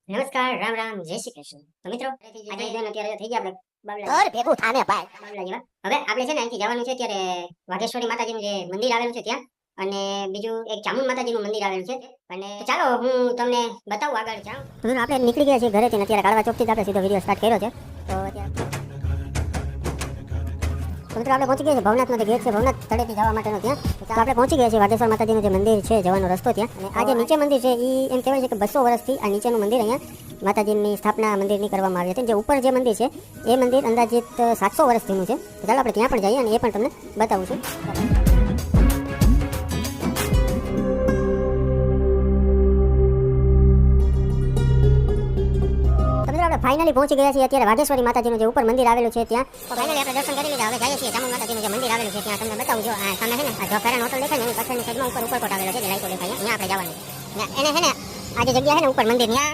નમસ્કાર, રામ રામ, જય શ્રી કૃષ્ણ. તો મિત્રો, આજે બેન અત્યારે થઈ ગયા આપણે બાબલા ઘર ભેગું થાને ભાઈ. બાબલા જેવા. હવે આપણે છે ને અહીંથી જવાનું છે અત્યારે વાઘેશ્વરી માતાજીનું જે મંદિર આવેલું છે ત્યાં, અને બીજું એક ચામુંડ માતાજીનું મંદિર આવેલું છે. અને તો ચાલો હું તમને બતાવું આગળ જાઉં. તો મિત્રો આપણે નીકળી ગયા છીએ ઘરેથી ને અત્યારે કાળવા ચોકથી જ આપણે સીધો વિડીયો સ્ટાર્ટ કર્યો છે. તો અત્યારે તો મિત્રો આપણે પહોંચી ગયા છીએ ભવનાથનો જે ગેટ છે, ભવનાથ તળેટી જવા માટેનો ત્યાં. તો આપણે પહોંચી ગયા છીએ વાઘેશ્વર માતાજીનું જે મંદિર છે, જવાનો રસ્તો ત્યાં. અને આ જે નીચે મંદિર છે એ એમ કહેવાય છે કે 200 વર્ષથી આ નીચેનું મંદિર અહીંયા માતાજીની સ્થાપના મંદિરની કરવામાં આવી હતી. જે ઉપર જે મંદિર છે એ મંદિર અંદાજિત 700 વર્ષ જૂનું છે. તો ચાલો આપણે ત્યાં પણ જઈએ અને એ પણ તમને બતાવું છું. આપણે ફાઇનલી પહોંચી ગયા છીએ અત્યારે વાઘેશ્વરી માતાજીનું જે ઉપર મંદિર આવેલું છે ત્યાં. તો ફાઇનલી આપણે દર્શન કરી લીધા. હવે જઈએ છીએ ચામુંડ માતાજીનું જે મંદિર આવેલું છે ત્યાં. તમને બતાવું જો આ સામે છે ને આ જોફેરન હોટલ દેખાય ને એની પાછળની સાઈડમાં ઉપર ઉપરકોટ આવેલો છે, જે લાઈટો દેખાય અહીંયા આપણે જવાનું. એને છે ને આ જે જગ્યા છે ને ઉપર મંદિર ત્યાં